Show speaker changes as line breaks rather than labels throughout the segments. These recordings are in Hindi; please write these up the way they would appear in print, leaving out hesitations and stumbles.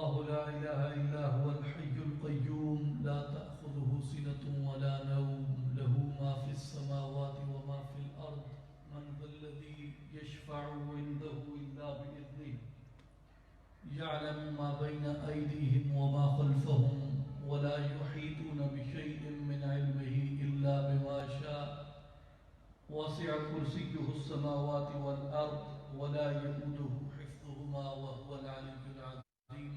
अल्लाहु ला इलाहा इल्ला हुवल हय्युल क़य्यूम ला तअख़ुज़ुहु सिनतुन व ला नौम लहू मा फ़िस समावाति व मा फ़िल अर्ज़ मन ज़ल्लज़ी यशफ़अु इंदहु इल्ला बिइज़्निहि यअलमु मा बैना अयदीहिम व मा ख़ल्फ़हुम व ला युहीतूना बिशैइन मिन इल्मिहि इल्ला बिमा शाअ वसिअ कुर्सियुहु समावाति वल अर्ज़ व ला यऊदुहु हिफ़्ज़ुहुमा व हुवल अलिय्युल अज़ीम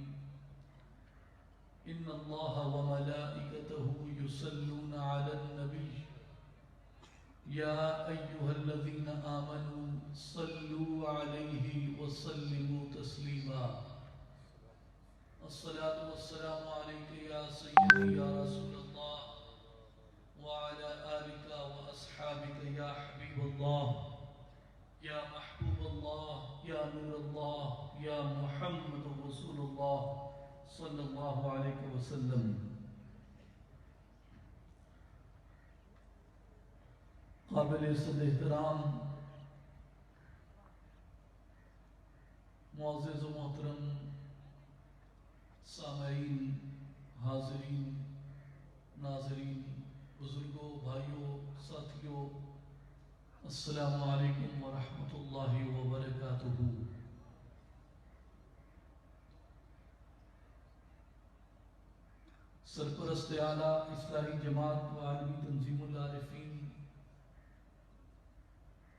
इन्नल्लाहा व मलाइकतहु युसल्लूना अलन नबी या अय्युहल्लज़ीना आमनू सल्लू अलैहि व सल्लिमू तस्लीमा अस्सलातु वस्सलामु अलैका या सय्यदी या रसूलल्लाह व अला आलिका व अस्हाबिका या हबीबल्लाह या महबूबल्लाह या नूरल्लाह या मुहम्मदुर रसूलुल्लाह सल्लल्लाहु अलैहि वसल्लम। काबिल इज़्ज़त एहतराम मुअज़्ज़िज़ व मोहतरम सामईन, हाज़रीन, नाज़रीन, बुज़ुर्गों, भाइयों, साथियों, अस्सलामु अलैकुम व रहमतुल्लाहि व बरकातुहू। सरपरस्त आला इस्लाही जमात व आलमी तंजीमुल आरिफीन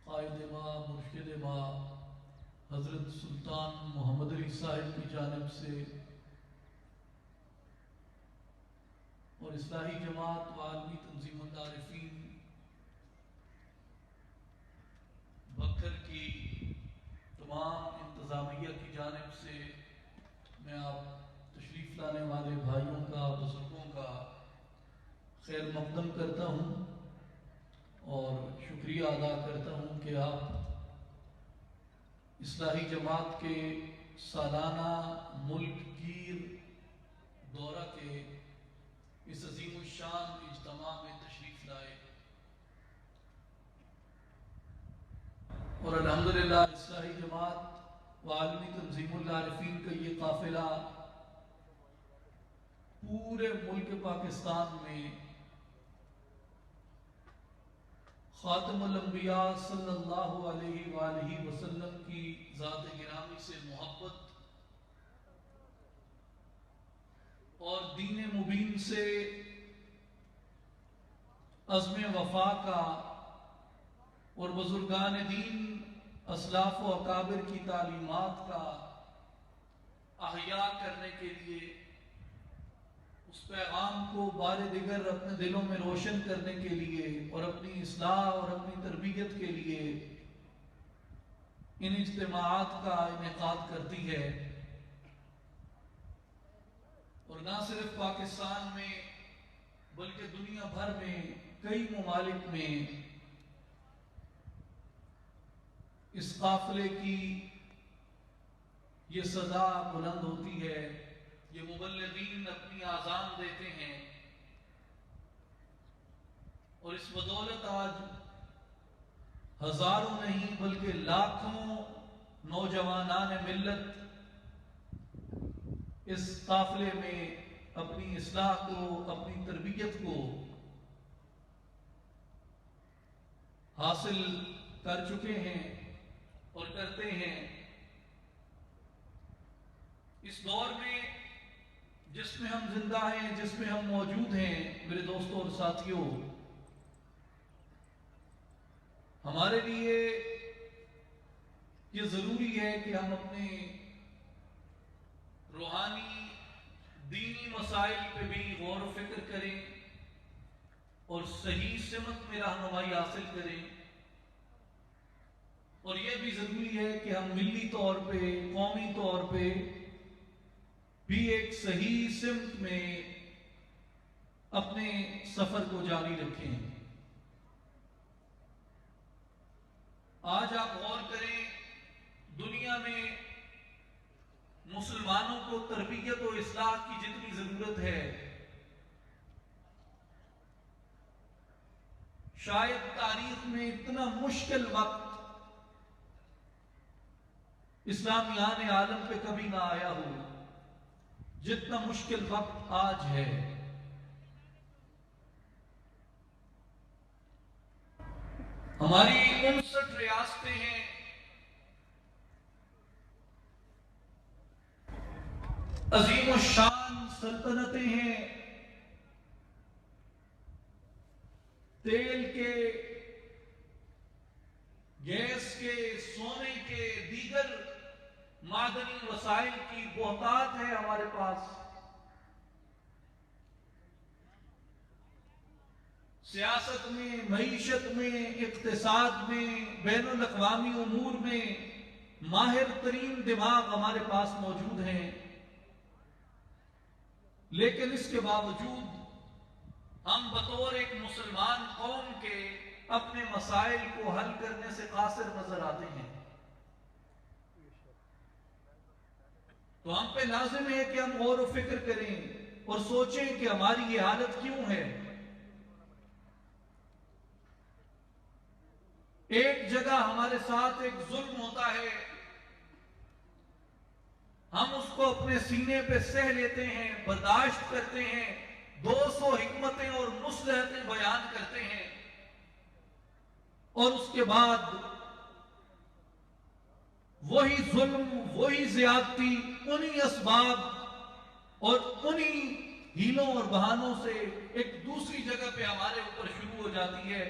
कायद मा मुर्शिद मा हज़रत सुल्तान मोहम्मद अली साहिब की जानिब से और इस्लाही जमात व आलमी तंजीमुल आरिफीन बकर की तमाम इंतज़ामिया की जानिब से मैं आप तशरीफ़ लाने वाले भाइयों का, बुज़ुर्गों का खैर मक़दम करता हूँ और शुक्रिया अदा करता हूँ कि आप इस्लाही जमात के सालाना मुल्क गिर दौरा के इस अज़ीम शान इज्तिमा में तशरीफ़ लाए और अल्हम्दुलिल्लाह इस्लाही जमात व आलमी तंजीमुल आरिफीन का ये काफ़िला पूरे मुल्क पाकिस्तान में ख़ातमुल अंबिया सल्लल्लाहु अलैहि वसल्लम की ज़ात गिरामी से मोहब्बत और दीन मुबीन से अज़्म वफ़ा का और बुज़ुर्गान दीन असलाफ़ व अकाबिर की तालीमात का अहया करने के लिए उस पैगाम को बारे दिगर अपने दिलों में रोशन करने के लिए और अपनी इस्लाह और अपनी तरबियत के लिए इन इज्तिमाआत का इनेकाद करती है। और ना सिर्फ पाकिस्तान में बल्कि दुनिया भर में कई ममालिक में इस काफ़िले की ये सदा बुलंद होती है, ये मुबल्लिगीन अपनी आज़ान देते हैं और इस बदौलत आज हजारों नहीं बल्कि लाखों नौजवानान मिल्लत इस काफ़िले में अपनी इस्लाह को, अपनी तरबियत को हासिल कर चुके हैं और करते हैं। इस दौर में जिसमें हम जिंदा हैं, जिसमें हम मौजूद हैं, मेरे दोस्तों और साथियों, हमारे लिए ये जरूरी है कि हम अपने रूहानी दीनी मसाइल पे भी गौर व फिक्र करें और सही सिमत में रहनुमाई हासिल करें। और यह भी जरूरी है कि हम मिल्ली तौर पे, कौमी तौर पे भी एक सही सिमत में अपने सफर को जारी रखें। आज आप गौर करें, दुनिया में मुसलमानों को तरबियत और इस्लाह की जितनी जरूरत है, शायद तारीख में इतना मुश्किल वक्त इस्लामी आने आलम पे कभी ना आया हो। जितना मुश्किल वक्त आज है, हमारी 59 रियासतें हैं, अजीम शान सल्तनतें हैं, तेल के, गैस के, सोने के, दीगर मादनी वसाइल की बहुतात है हमारे पास। सियासत में, मईशत में, इक्तिसाद में, बैनुल अक़वामी उमूर में माहिर तरीन दिमाग हमारे पास मौजूद हैं, लेकिन इसके बावजूद हम बतौर एक मुसलमान कौम के अपने मसाइल को हल करने से कासिर नजर आते हैं। तो हम पे लाजिम है कि हम गौर व फिक्र करें और सोचें कि हमारी ये हालत क्यों है। एक जगह हमारे साथ एक जुल्म होता है, हम उसको अपने सीने पे सह लेते हैं, बर्दाश्त करते हैं, 200 हिकमतें और मुसलहतें बयान करते हैं, और उसके बाद वही जुल्म, वही ज्यादती, उन्हीं असबाब और उन्हीं हीलों और बहानों से एक दूसरी जगह पे हमारे ऊपर शुरू हो जाती है,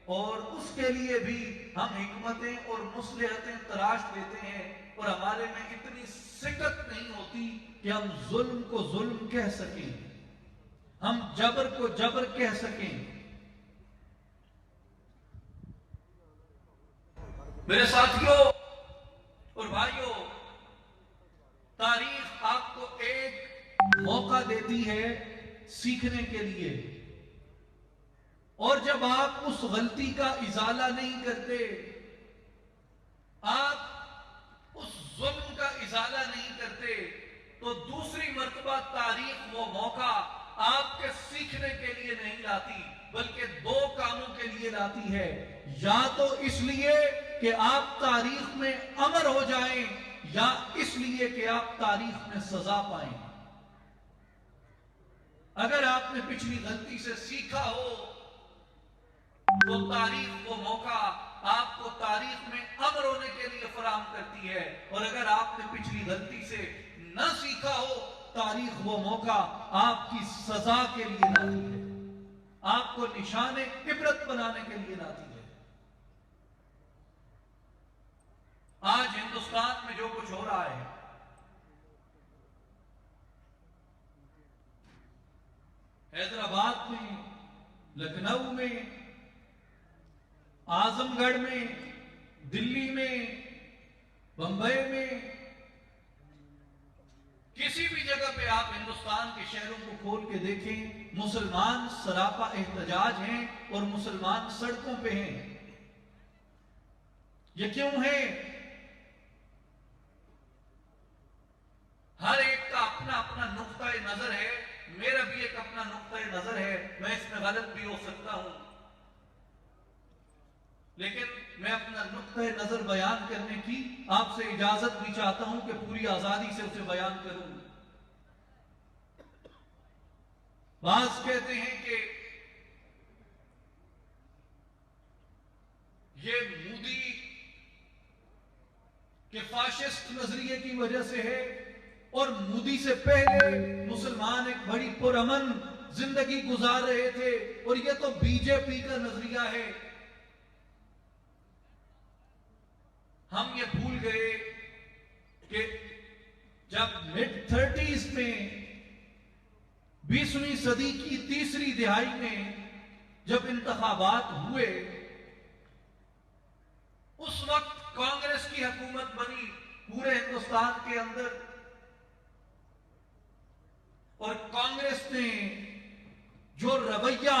और उसके लिए भी हम हिकमतें और मुसलहतें तलाश लेते हैं, और हमारे में इतनी सिकत नहीं होती कि हम जुल्म को जुल्म कह सकें, हम जबर को जबर कह सकें। मेरे साथियों और भाइयों, तारीख आपको एक मौका देती है सीखने के लिए, और जब आप उस गलती का इजाला नहीं करते, आप उस जुल्म का इजाला नहीं करते, तो दूसरी मर्तबा तारीख वो मौका आपके सीखने के लिए नहीं लाती, बल्कि दो कामों के लिए लाती है। या तो इसलिए कि आप तारीख में अमर हो जाएं, या इसलिए कि आप तारीख में सजा पाएं। अगर आपने पिछली गलती से सीखा हो तो तारीख वो मौका आपको तारीख में अमर होने के लिए फराहम करती है, और अगर आपने पिछली गलती से न सीखा हो, तारीख वो मौका आपकी सजा के लिए लाती है, आपको निशाने इबरत बनाने के लिए लाती है। आज हिंदुस्तान में जो कुछ हो रहा है, हैदराबाद में, लखनऊ में, आजमगढ़ में, दिल्ली में, बंबई में, किसी भी जगह पे आप हिंदुस्तान के शहरों को खोल के देखें, मुसलमान सरापा एहतजाज हैं और मुसलमान सड़कों पे हैं। ये क्यों है? हर एक का अपना अपना नुक्ता नजर है, मेरा भी एक अपना नुक्ता नजर है, मैं इसमें गलत भी हो सकता हूं, लेकिन मैं अपना नुक्ता नजर बयान करने की आपसे इजाजत भी चाहता हूं कि पूरी आजादी से उसे बयान करूं। बास कहते हैं कि ये मोदी के फाशिस्ट नजरिए की वजह से है, और मोदी से पहले मुसलमान एक बड़ी पुरअमन जिंदगी गुजार रहे थे, और ये तो बीजेपी का नजरिया है। हम ये भूल गए कि जब मिड-30s में 20वीं सदी की तीसरी दिहाई में जब इंतखाबात हुए, उस वक्त कांग्रेस की हुकूमत बनी पूरे हिंदुस्तान के अंदर, और कांग्रेस ने जो रवैया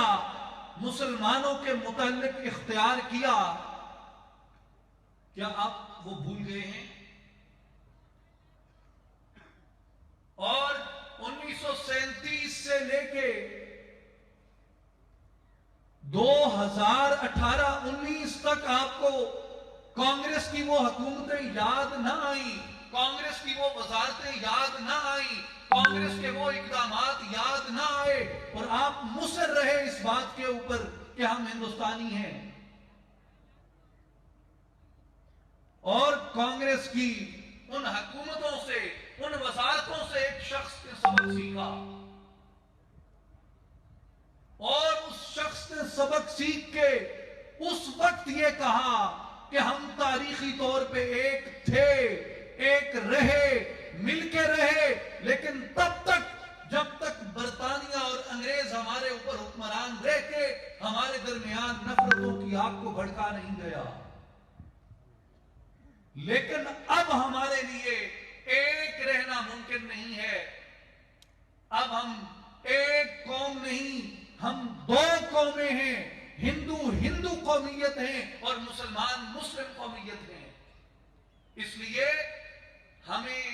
मुसलमानों के मुताल्लिक इख्तियार किया, क्या आप वो भूल गए हैं? और 1937 से लेके 2018-19 तक आपको कांग्रेस की वो हुकूमतें याद ना आई, कांग्रेस की वो वजारतें याद ना आई, कांग्रेस के वो इकदामात याद ना आए, और आप मुसर रहे इस बात के ऊपर कि हम हिंदुस्तानी हैं। और कांग्रेस की उन हुकूमतों से, उन वजारतों से एक शख्स ने सबक सीखा, और उस शख्स ने सबक सीख के उस वक्त ये कहा कि हम तारीखी तौर पे एक थे, एक रहे, मिलके रहे, लेकिन तब तक जब तक बरतानिया और अंग्रेज हमारे ऊपर हुक्मरान रह के हमारे दरमियान नफरतों की आग को भड़का नहीं गया। लेकिन अब हमारे लिए एक रहना मुमकिन नहीं है। अब हम एक कौम नहीं, हम दो कौमें हैं, हिंदू हिंदू कौमियत हैं और मुसलमान मुस्लिम कौमियत हैं। इसलिए हमें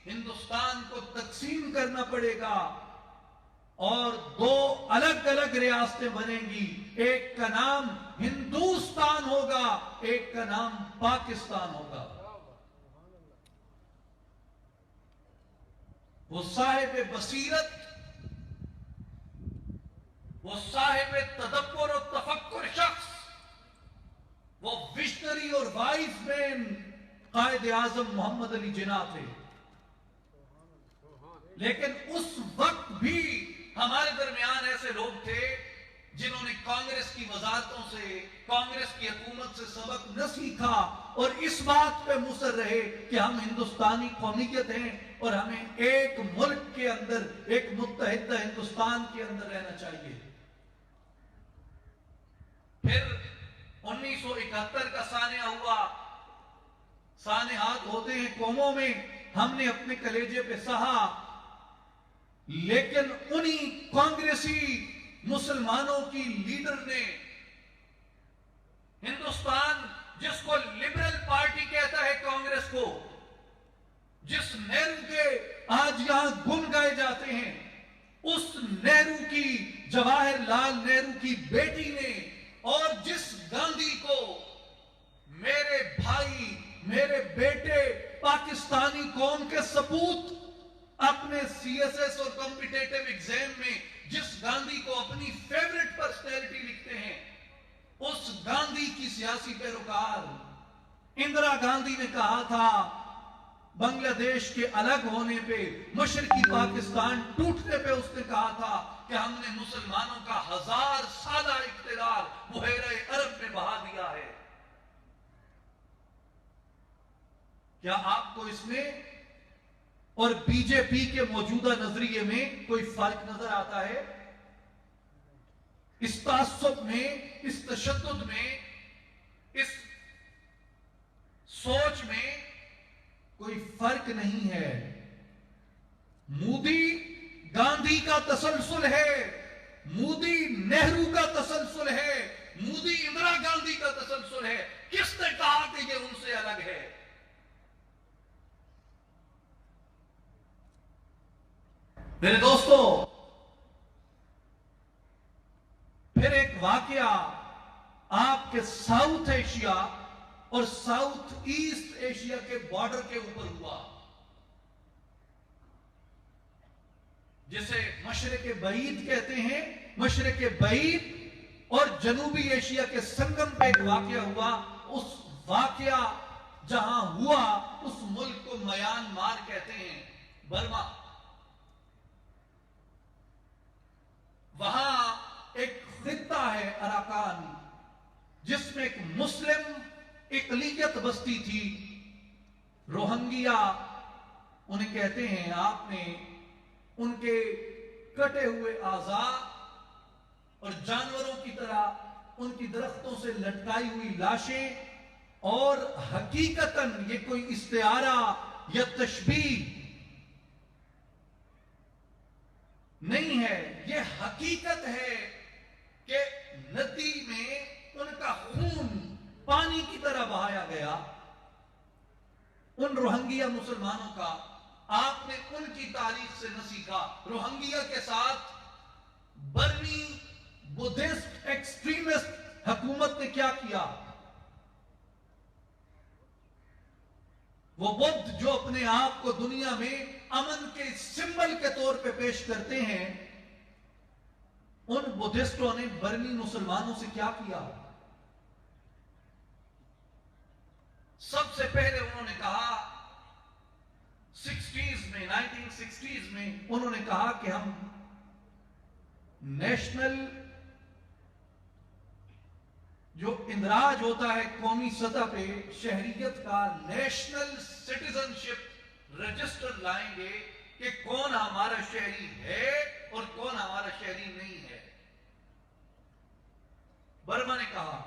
हिंदुस्तान को तकसीम करना पड़ेगा और दो अलग अलग रियासतें बनेंगी। एक का नाम हिंदुस्तान होगा, एक का नाम पाकिस्तान होगा। वो साहिब बसीरत, वो साहिब तदब्बुर और तफक्कुर शख्स, वो विशनरी और वाइज मैन कायद आजम मोहम्मद अली जिन्ना थे। लेकिन उस वक्त भी हमारे दरमियान ऐसे लोग थे जिन्होंने कांग्रेस की वजारतों से, कांग्रेस की हुकूमत से सबक न सीखा और इस बात पे मुसर रहे कि हम हिंदुस्तानी कौमियत हैं और हमें एक मुल्क के अंदर, एक मुत्तहिदा हिंदुस्तान के अंदर रहना चाहिए। फिर 1971 का सानिया हुआ, सानेहात होते हैं कौमों में, हमने अपने कलेजे पे सहा, लेकिन उन्हीं कांग्रेसी मुसलमानों की लीडर ने हिंदुस्तान, जिसको लिबरल पार्टी कहता है कांग्रेस को, जिस नेहरू के आज यहां गुण गाए जाते हैं, उस नेहरू की, जवाहरलाल नेहरू की बेटी ने, और जिस गांधी को मेरे भाई, मेरे बेटे, पाकिस्तानी कौम के सपूत अपने सीएसएस और कॉम्पिटिटिव एग्जाम में जिस गांधी को अपनी फेवरेट पर्सनैलिटी लिखते हैं, उस गांधी की सियासी पैरोकार इंदिरा गांधी ने कहा था, बांग्लादेश के अलग होने पे, मशरकी पाकिस्तान टूटने पे उसने कहा था कि हमने मुसलमानों का 1000 साल इख्तिलार बुहेरे अरब में बहा दिया है। क्या आपको इसमें और बीजेपी के मौजूदा नजरिए में कोई फर्क नजर आता है? इस तासुब में, इस तशद्दुद में, इस सोच में कोई फर्क नहीं है। मोदी गांधी का तसलसल है, मोदी नेहरू का तसलसल है, मोदी इंदिरा गांधी का तसलसल है। किसने कहा कि ये उनसे अलग है? मेरे दोस्तों, फिर एक वाकया आपके साउथ एशिया और साउथ ईस्ट एशिया के बॉर्डर के ऊपर हुआ, जिसे मशरिक बईद कहते हैं। मशरिक बईद और जनूबी एशिया के संगम पे एक वाकया हुआ। उस वाकया जहां हुआ, उस मुल्क को म्यांमार कहते हैं, बर्मा। वहां एक खित्ता है अराकान, जिसमें एक मुस्लिम इकलियत बस्ती थी, रोहंगिया उन्हें कहते हैं। आपने उनके कटे हुए आज़ा और जानवरों की तरह उनकी दरख्तों से लटकाई हुई लाशें, और हकीकतन ये कोई इस्तिआरा या तशबीह नहीं है, ये हकीकत है कि नदी में उनका खून पानी की तरह बहाया गया, उन रोहंगिया मुसलमानों का। आपने उनकी तारीख से न सीखा। रोहंगिया के साथ बर्मी बुद्धिस्ट एक्सट्रीमिस्ट हुकूमत ने क्या किया? वो बुद्ध जो अपने आप को दुनिया में अमन के सिंबल के तौर पे पेश करते हैं, उन बुद्धिस्टों ने बर्मी मुसलमानों से क्या किया? सबसे पहले उन्होंने कहा 1960s में उन्होंने कहा कि हम नेशनल जो इंदराज होता है कौमी सतह पे शहरियत का, नेशनल सिटीजनशिप रजिस्टर लाएंगे कि कौन हमारा शहरी है और कौन हमारा शहरी नहीं है। बर्मा ने कहा।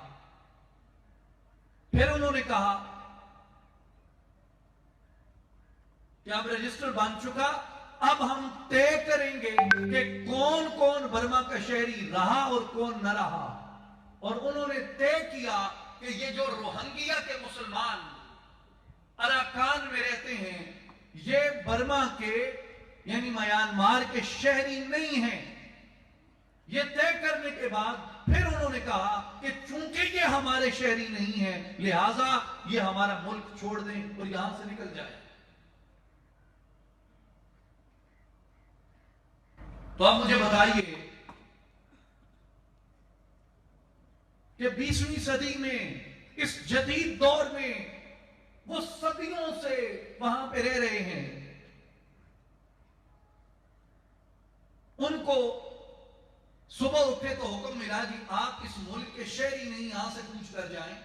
फिर उन्होंने कहा कि अब रजिस्टर बन चुका, अब हम तय करेंगे कि कौन कौन बर्मा का शहरी रहा और कौन न रहा। और उन्होंने तय किया कि ये जो रोहिंग्या के मुसलमान अराकान में रहते हैं, ये बर्मा के यानी म्यांमार के शहरी नहीं हैं। ये तय करने के बाद फिर उन्होंने कहा कि चूंकि ये हमारे शहरी नहीं हैं, लिहाजा ये हमारा मुल्क छोड़ दें और यहां से निकल जाए। तो अब मुझे बताइए कि 20वीं सदी में, इस जदीद दौर में, वो सदियों से वहां पे रह रहे हैं, उनको सुबह उठे तो हुक्म मिला जी आप इस मुल्क के शहरी नहीं, यहां से कूच कर जाएं।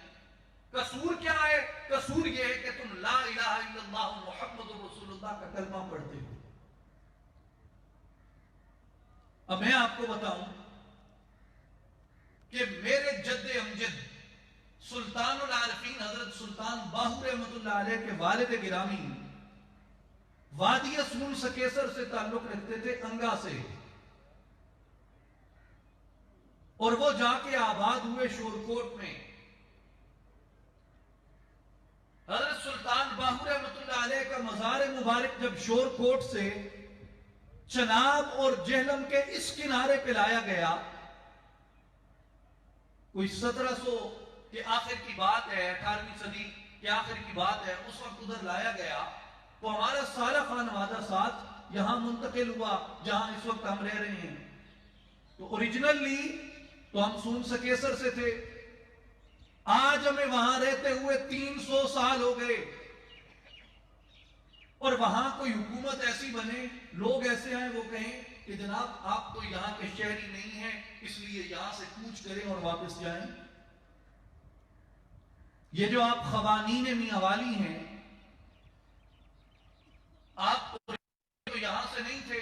कसूर क्या है? कसूर यह है कि तुम ला इलाहा इल्लल्लाह मुहम्मदुर रसूलुल्लाह का कलमा पढ़ते हो। अब मैं आपको बताऊं कि मेरे जद्दे अमजद सुल्तानुल आरिफीन हजरत सुल्तान बाहू रहमतुल्लाह अलैह के वालिद गिरामी वादी असूल सकेसर से ताल्लुक रखते थे, अंगा से, और वो जाके आबाद हुए शोरकोट में। हजरत सुल्तान बाहू रहमतुल्लाह अलैह का मज़ार मुबारक जब शोरकोट से चनाब और जहलम के इस किनारे पे लाया गया, कोई 1700 के आखिर की बात है, 18वीं सदी के आखिर की बात है, उस वक्त उधर लाया गया, तो हमारा सारा खानवादा साथ यहां मुंतकिल हुआ जहां इस वक्त हम रह रहे हैं। तो ओरिजिनली तो हम सून सकेसर से थे, आज हमें वहां रहते हुए 300 साल हो गए, और वहां कोई हुकूमत ऐसी बने, लोग ऐसे आए वो कहें कि जनाब आप तो यहां के शहरी नहीं हैं, इसलिए यहां से कूच करें और वापस जाएं। ये जो आप खवानीन मियावाली हैं, आप तो यहां से नहीं थे।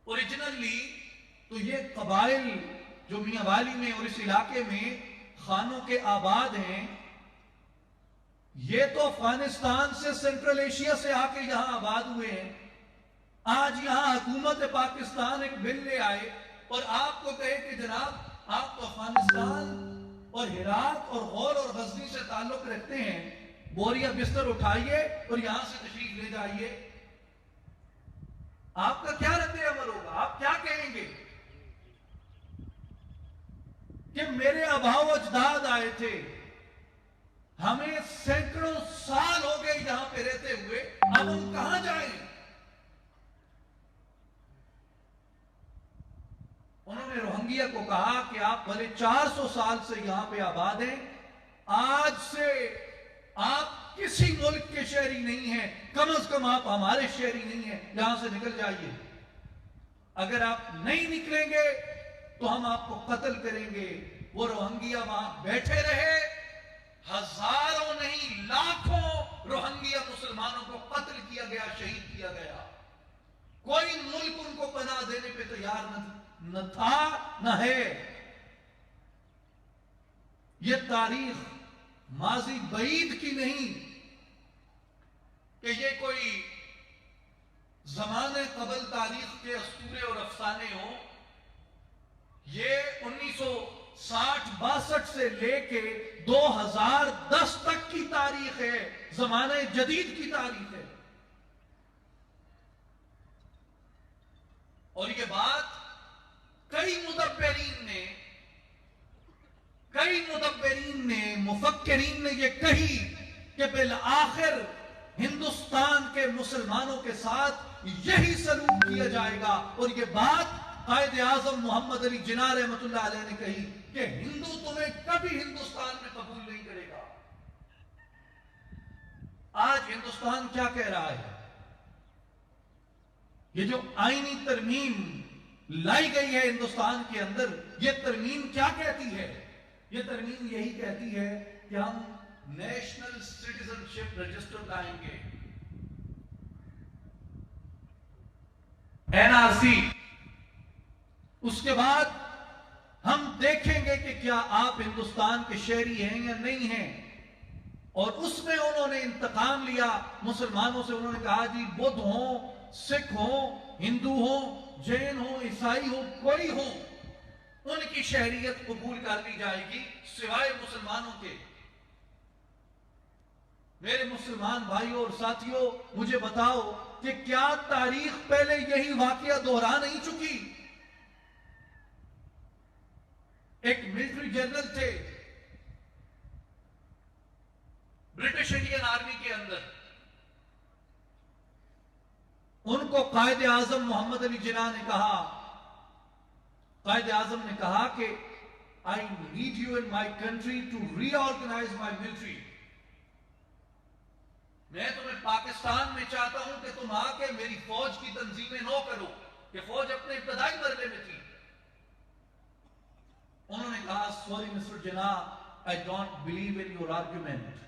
ओरिजिनली तो ये कबाइल जो मियावाली में और इस इलाके में खानों के आबाद हैं, ये तो अफगानिस्तान से, सेंट्रल एशिया से आके यहां आबाद हुए हैं। आज यहां हुकूमत पाकिस्तान एक बिल ले आए और आपको कहे कि जनाब आप तो अफगानिस्तान और इराक और गौर और गजनी से ताल्लुक रखते हैं, बोरिया बिस्तर उठाइए और यहां से तशरीफ ले जाइए। आपका क्या रद्द अमल होगा? आप क्या कहेंगे कि मेरे अभाव अजदाद आए थे, हमें सैकड़ों साल हो गए यहां पे रहते हुए, अब हम कहां जाएं? उन्होंने रोहिंग्या को कहा कि आप भले 400 साल से यहां पे आबाद हैं, आज से आप किसी मुल्क के शहरी नहीं हैं, कम से कम आप हमारे शहरी नहीं हैं, यहां से निकल जाइए। अगर आप नहीं निकलेंगे तो हम आपको कत्ल करेंगे। वो रोहिंग्या वहां बैठे रहे, हजारों नहीं लाखों रोहिंग्या मुसलमानों को कत्ल किया गया, शहीद किया गया। कोई मुल्क उनको पनाह देने पे तैयार न था न है। ये तारीख माजी बईद की नहीं कि ये कोई जमाने कबल तारीख के अस्तूरे और अफसाने हो। ये 1960-62 से लेके 2010 तक की तारीख है, जमाने जदीद की तारीख है। और ये बात कई मुदब्बिरीन ने, मुफक्किरीन ने ये कही कि बिल आखिर हिंदुस्तान के मुसलमानों के साथ यही सलूक किया जाएगा। और ये बात कायदे आजम मोहम्मद अली जिन्ना रहमतुल्लाह अलैह ने कही कि हिंदू तुम्हें कभी हिंदुस्तान में कबूल नहीं करेगा। आज हिंदुस्तान क्या कह रहा है? ये जो आईनी तरमीम लाई गई है हिंदुस्तान के अंदर, ये तरमीम क्या कहती है? ये तरमीम यही कहती है कि हम नेशनल सिटीजनशिप रजिस्टर लाएंगे, एनआरसी। उसके बाद हम देखेंगे कि क्या आप हिंदुस्तान के शहरी हैं या नहीं हैं। और उसमें उन्होंने इंतकाम लिया मुसलमानों से। उन्होंने कहा जी बुद्ध हो, सिख हो, हिंदू हो, जैन हो, ईसाई हो, कोई हो, उनकी शहरियत कबूल कर ली जाएगी सिवाय मुसलमानों के। मेरे मुसलमान भाइयों और साथियों, मुझे बताओ कि क्या तारीख पहले यही वाकया दोहरा नहीं चुकी? एक मिलिट्री जनरल थे ब्रिटिश इंडियन आर्मी के अंदर, उनको कायदे आजम मोहम्मद अली जिन्ना ने कहा, कायदे आजम ने कहा कि I need you in my country to reorganise my military. मैं तुम्हें पाकिस्तान में चाहता हूं कि तुम आके मेरी फौज की तंजीमें न करो कि फौज अपने इब्तदाई मरहले में थी। उन्होंने कहा sorry mister Jinnah, I don't believe in your argument.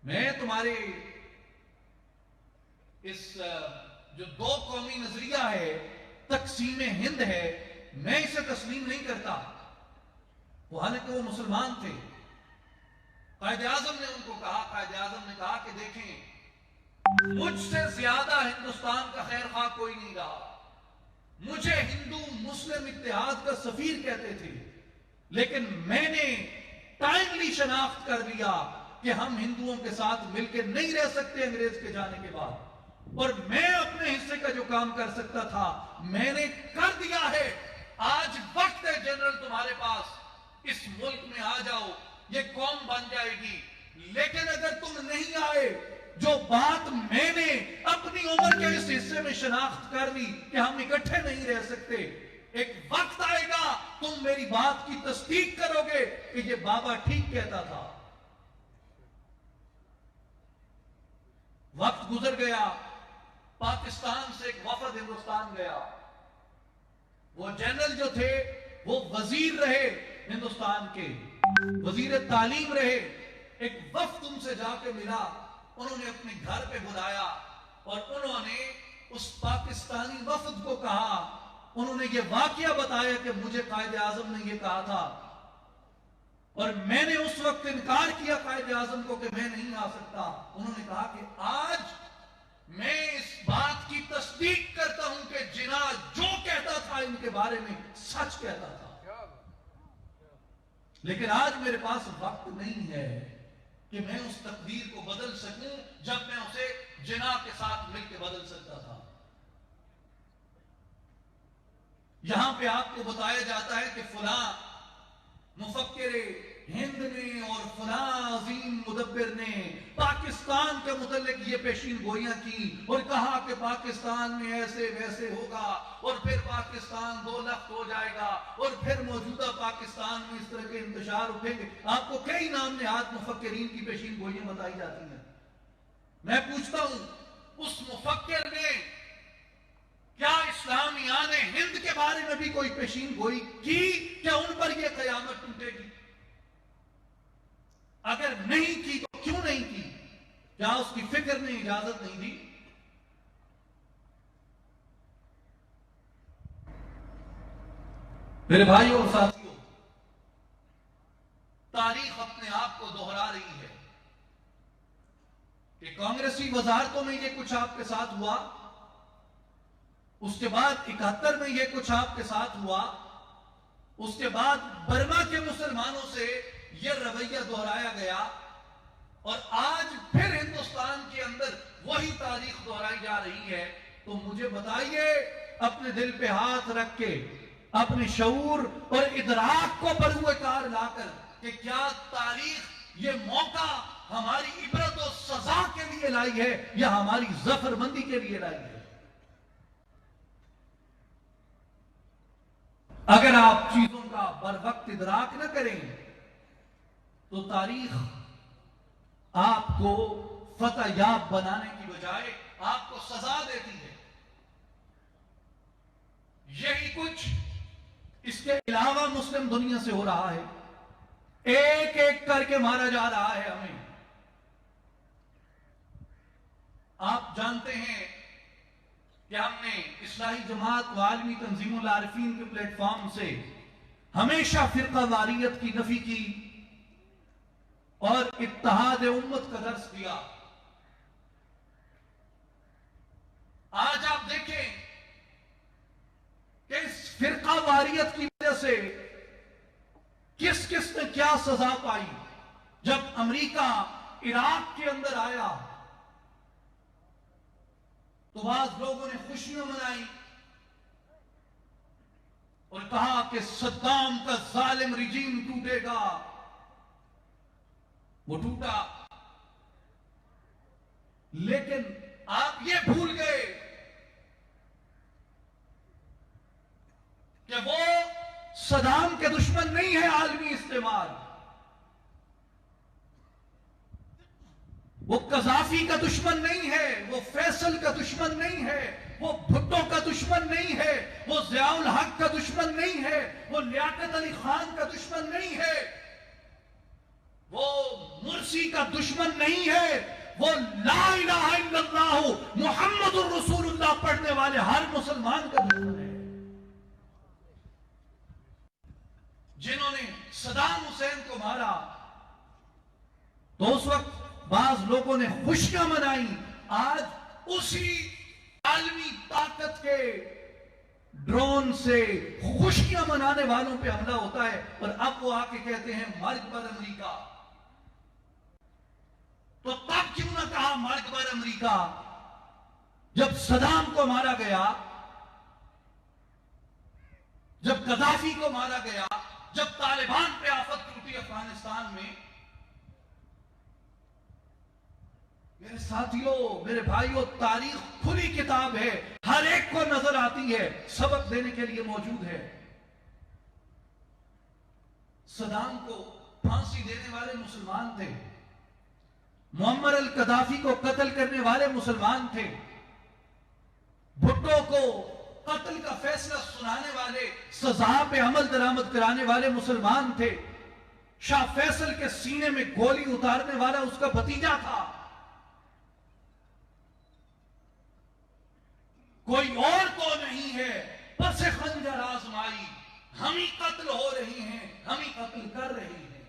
मैं तुम्हारे इस जो दो कौमी नजरिया है, तकसीम हिंद है, मैं इसे तस्लीम नहीं करता। वो हालांकि वो मुसलमान थे। कायदे आजम ने उनको कहा, कायदे आजम ने कहा कि देखें, मुझसे ज्यादा हिंदुस्तान का खैर खा कोई नहीं रहा। मुझे हिंदू मुस्लिम इत्तेहाद का सफीर कहते थे, लेकिन मैंने टाइमली शनाख्त कर लिया कि हम हिंदुओं के साथ मिलकर नहीं रह सकते अंग्रेज के जाने के बाद। और मैं अपने हिस्से का जो काम कर सकता था मैंने कर दिया है। आज वक्त है जनरल तुम्हारे पास, इस मुल्क में आ जाओ, ये कौम बन जाएगी। लेकिन अगर तुम नहीं आए, जो बात मैंने अपनी उम्र के इस हिस्से में शनाख्त कर ली कि हम इकट्ठे नहीं रह सकते, एक वक्त आएगा तुम मेरी बात की तस्दीक करोगे कि ये बाबा ठीक कहता था। वक्त गुजर गया, पाकिस्तान से एक वफद हिंदुस्तान गया। वो जनरल जो थे वो वजीर रहे, हिंदुस्तान के वजीर तालीम रहे। एक वफद उनसे जाके मिला, उन्होंने अपने घर पे बुलाया और उन्होंने उस पाकिस्तानी वफद को कहा, उन्होंने ये वाकया बताया कि मुझे कायदे आजम ने ये कहा था और मैंने उस वक्त इनकार किया कायदे आजम को कि मैं नहीं आ सकता। उन्होंने कहा कि आज मैं इस बात की तस्दीक करता हूं कि जिन्ना जो कहता था इनके बारे में सच कहता था। लेकिन आज मेरे पास वक्त नहीं है कि मैं उस तकदीर को बदल सकूं जब मैं उसे जिन्ना के साथ मिलकर बदल सकता था। यहां पे आपको बताया जाता है कि फुला मुफक्किर हिंद ने और फुला अजीम मुदब्बिर ने पाकिस्तान के मुतल्लिक ये पेशीन गोइयां की और कहा कि पाकिस्तान में ऐसे वैसे होगा और फिर पाकिस्तान 2 लाख हो जाएगा और फिर मौजूदा पाकिस्तान में इस तरह के इंतशार उठेंगे। आपको कई नाम नेहात मुफक्किरीन की पेशीन गोइयां बताई जाती हैं। मैं पूछता हूं, उस मुफक्किर ने क्या इस्लामियान हिंद के बारे में भी कोई पेशीन गोई की? क्या उन पर यह कयामत टूटेगी? अगर नहीं की तो क्यों नहीं की? क्या उसकी फिक्र ने इजाजत नहीं दी? मेरे भाइयों और साथियों, तारीख अपने आप को दोहरा रही है कि कांग्रेसी वजारतों में यह कुछ आपके साथ हुआ, उसके बाद 71 में यह कुछ आपके साथ हुआ, उसके बाद बर्मा के मुसलमानों से यह रवैया दोहराया गया और आज फिर हिंदुस्तान के अंदर वही तारीख दोहराई जा रही है। तो मुझे बताइए, अपने दिल पे हाथ रख के, अपने शऊर और इदराक को बरूए कार लाकर, कि क्या तारीख ये मौका हमारी इबरत और सजा के लिए लाई है या हमारी जफरबंदी के लिए लाई है? अगर आप चीजों का बर वक्त इदराक न करें तो तारीख आपको फतह याब बनाने की बजाय आपको सजा देती है। यही कुछ इसके अलावा मुस्लिम दुनिया से हो रहा है। एक एक करके मारा जा रहा है हमें। आप जानते हैं कि हमने इस्लाही जमात व आलमी तंजीमुल आरिफीन के प्लेटफॉर्म से हमेशा फिरका वारियत की नफी की और इत्तेहाद उम्मत का दर्स दिया। आज आप देखें कि इस फिरका वारियत की वजह से किस किस ने क्या सजा पाई। जब अमेरिका इराक के अंदर आया तो बाज लोगों ने खुशियां मनाई और कहा कि सद्दाम का जालिम रिजीम टूटेगा। वो टूटा, लेकिन आप ये भूल गए कि वो सद्दाम के दुश्मन नहीं है आलमी इस्तेमाल, वो कजाफी का दुश्मन नहीं है, वो फैसल का दुश्मन नहीं है, वो भुट्टो का दुश्मन नहीं है, वो ज़ियाउल हक का दुश्मन नहीं है, वो लियाकत अली खान का दुश्मन नहीं है, वो मुर्सी का दुश्मन नहीं है, वो ला इलाहा इल्लल्लाह मुहम्मदुर रसूलुल्लाह पढ़ने वाले हर मुसलमान का दुश्मन है। जिन्होंने सद्दाम हुसैन को मारा तो उस वक्त बाज लोगों ने खुशियां मनाई। आज उसी आलमी ताकत के ड्रोन से खुशियां मनाने वालों पे हमला होता है और अब वो आके कहते हैं मर्ग पर अमेरिका। तो तब क्यों ना कहा मर्ग पर अमेरिका जब सद्दाम को मारा गया, जब गद्दाफी को मारा गया, जब तालिबान पे आफत टूटी अफगानिस्तान में। मेरे साथियों, मेरे भाइयों, तारीख खुली किताब है, हर एक को नजर आती है, सबक देने के लिए मौजूद है। सद्दाम को फांसी देने वाले मुसलमान थे, मुअम्मर अल कद्दाफी को कत्ल करने वाले मुसलमान थे, भुट्टो को कत्ल का फैसला सुनाने वाले, सजा पे अमल दरामद कराने वाले मुसलमान थे। शाह फैसल के सीने में गोली उतारने वाला उसका भतीजा था। कोई और तो नहीं है, बस खंजर आजमाई, हम ही कत्ल हो रही हैं, हम ही कत्ल कर रही हैं।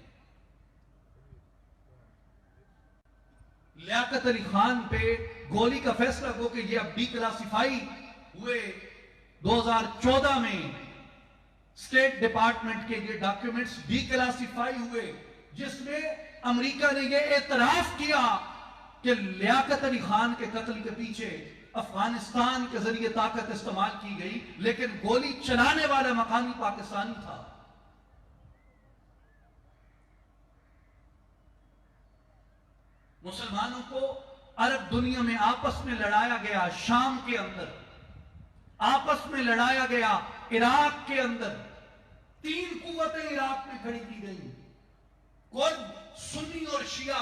लियाकत अली खान पे गोली का फैसला हो कि ये अब डिक्लासिफाई हुए। 2014 में स्टेट डिपार्टमेंट के ये डॉक्यूमेंट्स डिक्लासिफाई हुए, जिसमें अमेरिका ने ये एतराफ किया कि लियाकत अली खान के कत्ल के पीछे अफगानिस्तान के जरिए ताकत इस्तेमाल की गई, लेकिन गोली चलाने वाला मकामी पाकिस्तानी था। मुसलमानों को अरब दुनिया में आपस में लड़ाया गया, शाम के अंदर आपस में लड़ाया गया, इराक के अंदर 3 कुव्वतें इराक में खड़ी की गई, कुर्द, सुन्नी और शिया।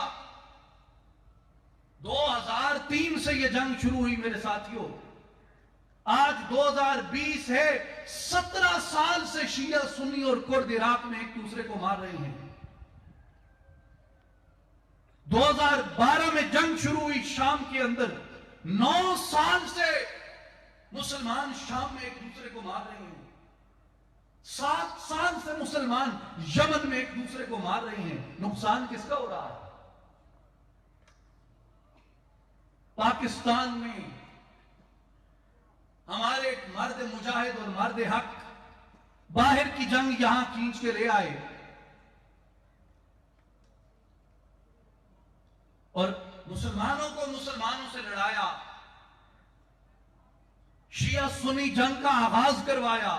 2003 से यह जंग शुरू हुई मेरे साथियों, आज 2020 है, 17 साल से शिया, सुन्नी और कुर्द इराक में एक दूसरे को मार रहे हैं। 2012 में जंग शुरू हुई शाम के अंदर, 9 साल से मुसलमान शाम में एक दूसरे को मार रहे हैं। 7 साल से मुसलमान यमन में एक दूसरे को मार रहे हैं। नुकसान किसका हो रहा है? पाकिस्तान में हमारे एक मर्द मुजाहिद और मर्द हक बाहर की जंग यहां खींच के ले आए और मुसलमानों को मुसलमानों से लड़ाया, शिया सुन्नी जंग का आगाज करवाया।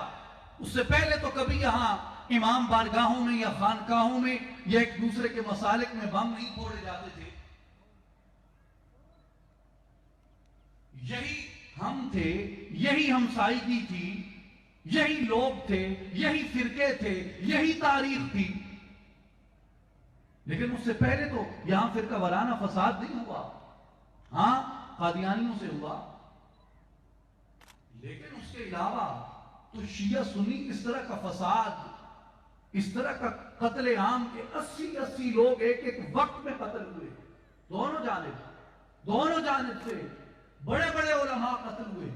उससे पहले तो कभी यहां इमाम बारगाहों में या खानकाहों में या एक दूसरे के मसालिक में बम नहीं फोड़े जाते थे। यही हम थे, यही हमसायगी थी, यही लोग थे, यही फिरके थे, यही तारीख थी। लेकिन उससे पहले तो यहां फिरका वाराना फसाद नहीं हुआ। हां, कादियानियों से हुआ, लेकिन उसके अलावा तो शिया सुन्नी इस तरह का फसाद, इस तरह का कत्ले आम के 80-80 लोग एक एक वक्त में कत्ल हुए। दोनों जानिब से बड़े बड़े उलमा कत्ल हुए।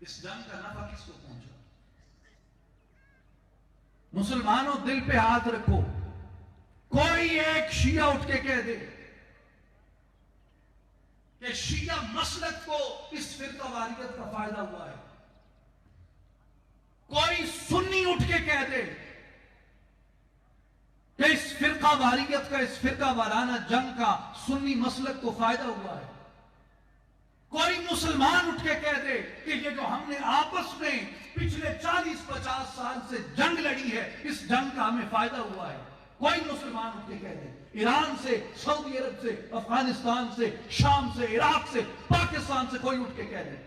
इस जंग का नफा किसको पहुंचा? मुसलमानों, दिल पे हाथ रखो, कोई एक शिया उठ के कह दे कि शिया मसलक को इस फिरका वारियत का फायदा हुआ है। कोई सुन्नी उठ के कह दे कि इस फिरका वारियत का, इस फिरका वाराना जंग का सुन्नी मसलक को फायदा हुआ है। कोई मुसलमान उठ के कह दे कि ये जो हमने आपस में पिछले 40-50 साल से जंग लड़ी है, इस जंग का हमें फायदा हुआ है। कोई मुसलमान उठ के कह दे, ईरान से, सऊदी अरब से, अफगानिस्तान से, शाम से, इराक से, पाकिस्तान से कोई उठ के कह दे।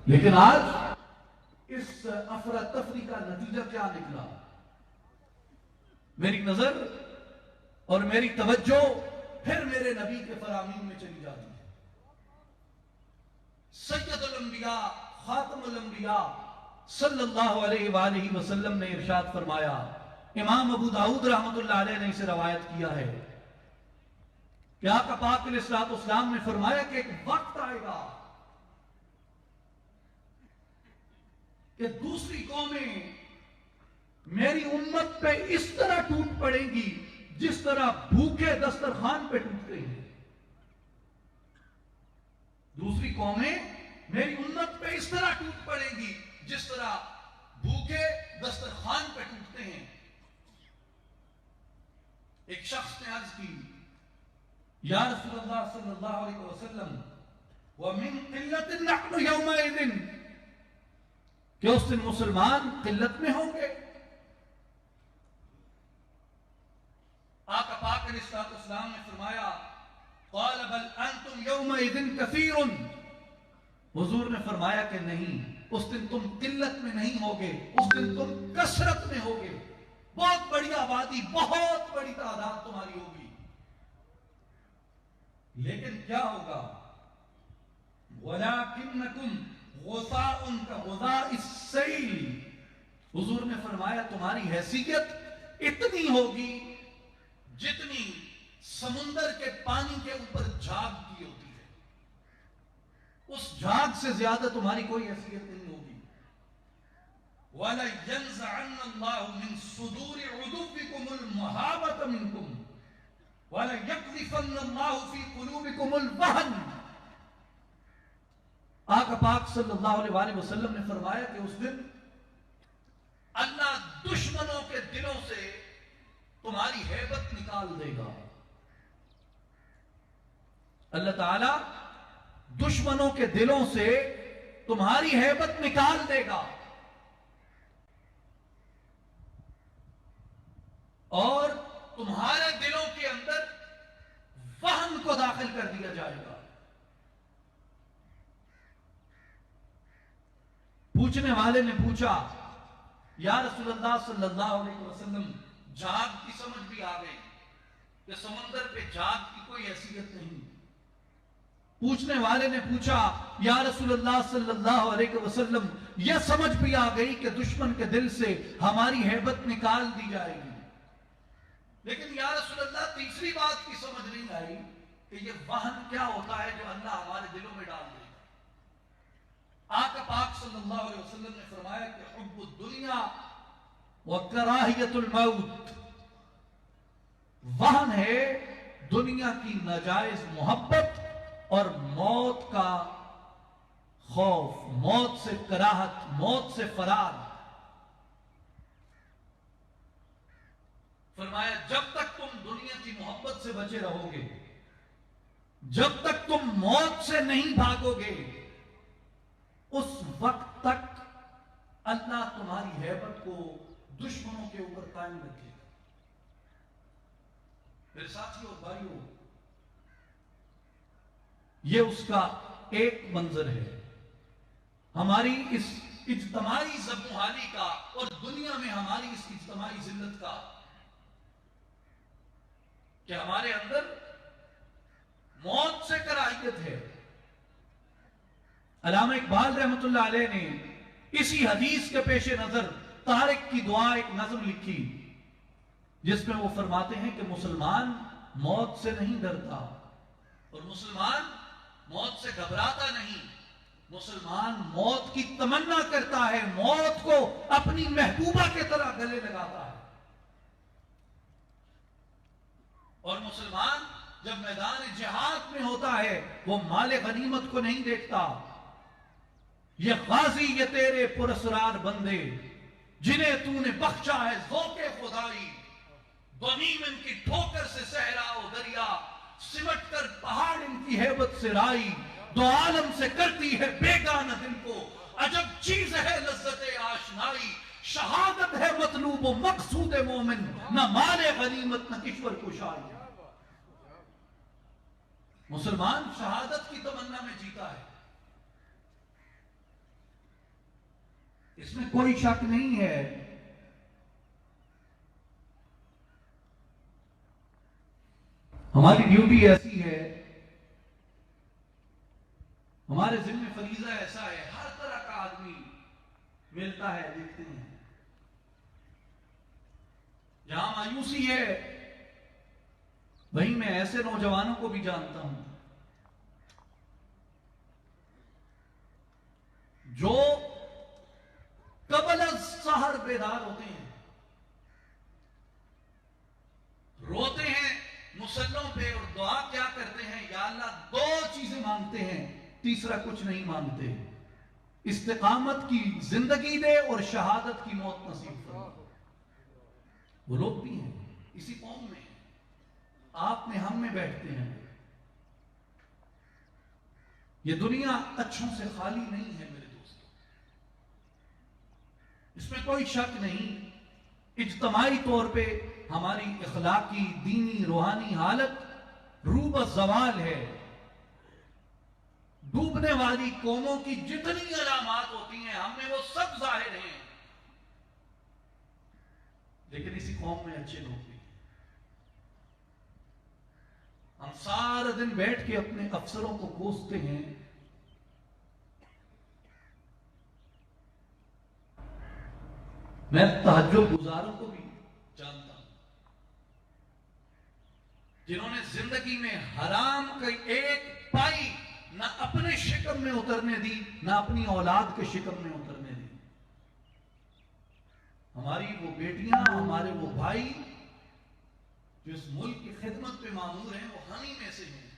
लेकिन आज इस अफरा तफरी का नतीजा क्या निकला? मेरी नजर और मेरी तवज्जो फिर मेरे नबी के फरामीन में चली जाती है। सैयदुल अंबिया, खातमुल अंबिया सल्लल्लाहु अलैहि वसल्लम ने इरशाद फरमाया, इमाम अबू दाऊद रहमतुल्लाह अलैह ने इसे रवायत किया है कि आका पाक अलैहिस्सलाम ने फरमाया कि एक वक्त आएगा कि दूसरी कौमें मेरी उम्मत पे इस तरह टूट पड़ेंगी जिस तरह भूखे दस्तरखान पे टूटते हैं। दूसरी कौमें मेरी उम्मत पे इस तरह टूट पड़ेंगी जिस तरह भूखे दस्तरखान पे टूटते हैं। एक शख्स ने अर्ज की, या रसूलल्लाह सल्लल्लाहु अलैहि वसल्लम, व मिन क़िल्लतिन नहनु यौमइज़िन, कि उस दिन मुसलमान किल्लत में होंगे। आका पाक अलैहिस्सलाम ने फरमाया, क़ाल बल अंतुम यौमइज़िन कसीरुन, हुजूर ने फरमाया कि नहीं, उस दिन तुम किल्लत में नहीं होगे, उस दिन तुम कसरत में होगे। बहुत बड़ी आबादी, बहुत बड़ी तादाद तुम्हारी होगी। लेकिन क्या होगा? वलाकिन्नकुम गुसाउन का गुसाइस सैल, हुजूर ने फरमाया तुम्हारी हैसियत इतनी होगी जितनी समुंदर के पानी के ऊपर झाग की होती है, उस झाग से ज्यादा तुम्हारी कोई हैसियत नहीं होगी। वला यंज़अन्नल्लाहु मिन सुदूरि उदुव्विकुमुल मुहाबत मिनकुम वला यक़ज़िफ़न्नल्लाहु फ़ी क़ुलूबिकुमुल वहन। आका पाक सल्लल्लाहु अलैहि वसल्लम ने फरमाया कि उस दिन अल्लाह दुश्मनों के दिलों से तुम्हारी हैबत निकाल देगा। अल्लाह ताला दुश्मनों के दिलों से तुम्हारी हैबत निकाल देगा और तुम्हारे दिलों के अंदर वहन को दाखिल कर दिया जाएगा। पूछने वाले ने पूछा, या रसूलल्लाह सल्लल्लाहु अलैहि वसल्लम, झाग की समझ भी आ गई कि समंदर पे झाग की कोई हैसियत नहीं। पूछने वाले ने पूछा, या रसूलल्लाह सल्लल्लाहु अलैहि वसल्लम, यह समझ भी आ गई कि दुश्मन के दिल से हमारी हैबत निकाल दी जाएगी। लेकिन या रसूलल्लाह, तीसरी बात की समझ नहीं आई कि यह वाहन क्या होता है जो अल्लाह हमारे दिलों में डाल देगा। आका पाक सल्लल्लाहु अलैहि वसल्लम ने फरमाया कि हुब्बुद दुनिया व कराहियतुल मौत, वाहन है दुनिया की नाजायज मोहब्बत और मौत का खौफ, मौत से कराहत, मौत से फरार। फरमाया जब तक तुम दुनिया की मोहब्बत से बचे रहोगे, जब तक तुम मौत से नहीं भागोगे, उस वक्त तक अल्लाह तुम्हारी हैबत को दुश्मनों के ऊपर कायम रखेगा। मेरे साथियों और भाइयों, ये उसका एक मंजर है हमारी इस इज्तमाई ज़बूहाली का और दुनिया में हमारी इस इज्तमाई जिल्लत का, कि हमारे अंदर मौत से कराहियत है। अल्लामा इकबाल रहमतुल्लाह अलैह ने इसी हदीस के पेश नजर तारिक की दुआ एक नज़म लिखी, जिसमें वो फरमाते हैं कि मुसलमान मौत से नहीं डरता और मुसलमान मौत से घबराता नहीं, मुसलमान मौत की तमन्ना करता है, मौत को अपनी महबूबा के तरह गले लगाता है। और मुसलमान जब मैदान जिहाद में होता है वो माले गनीमत को नहीं देखता। ये गाजी ये तेरे पुरस्रार बंदे जिन्हें तूने बख्शा है ज़ौक़े खुदाई, ग़नीम इनकी ठोकर से सहरा ओ दरिया, सिमट कर पहाड़ इनकी हैबत से राई, दो आलम से करती है बेगाना दिल को, अजब चीज है लज्जत आशनाई, शहादत है मतलूब व मकसूद मोमिन, न माले गनीमत न ईश्वर कुशाई। मुसलमान शहादत की तमन्ना में जीता है, इसमें कोई शक नहीं है। हमारी ड्यूटी ऐसी है, हमारे जिम्मे फरीजा ऐसा है, हर तरह का आदमी मिलता है, देखते हैं। जहां मायूसी है वहीं मैं ऐसे नौजवानों को भी जानता हूं जो कबल सहर बेदार होते हैं, रोते हैं मुसल्लों पे और दुआ क्या करते हैं, या अल्लाह दो चीजें मांगते हैं, तीसरा कुछ नहीं मांगते, इस्तिकामत की जिंदगी दे और शहादत की मौत नसीब फरमा। वो लोग भी हैं इसी कौम में, आप में हम में बैठते हैं। ये दुनिया अच्छों से खाली नहीं है मेरे दोस्तों, इसमें कोई शक नहीं। इज्तमाई तौर पे हमारी इखलाकी दीनी रूहानी हालत रूब ज़वाल है। डूबने वाली कौमों की जितनी अलामात होती हैं हम में वो सब जाहिर हैं, लेकिन इसी कौम में अच्छे लोग भी। हम सारा दिन बैठ के अपने अफसरों को कोसते हैं, मैं तहज्जुद गुजारों को भी जानता हूं जिन्होंने जिंदगी में हराम की एक पाई ना अपने शिकम में उतरने दी, ना अपनी औलाद के शिकम में उतरने दी। हमारी वो बेटियां, हमारे वो भाई जो इस मुल्क की खिदमत पे मामूर हैं, वो हम ही में से हैं।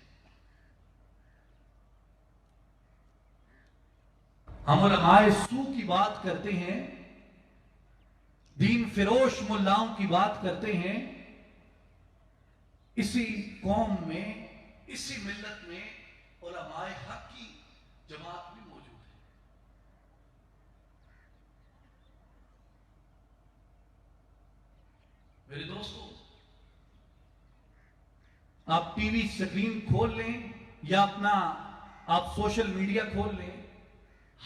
हम उलमाए सू की बात करते हैं, दीन फिरोश मुल्लाओं की बात करते हैं, इसी कौम में, इसी मिल्लत में उलमाए हक की जमात भी मौजूद है। मेरे दोस्तों, आप टीवी स्क्रीन खोल लें या अपना आप सोशल मीडिया खोल लें,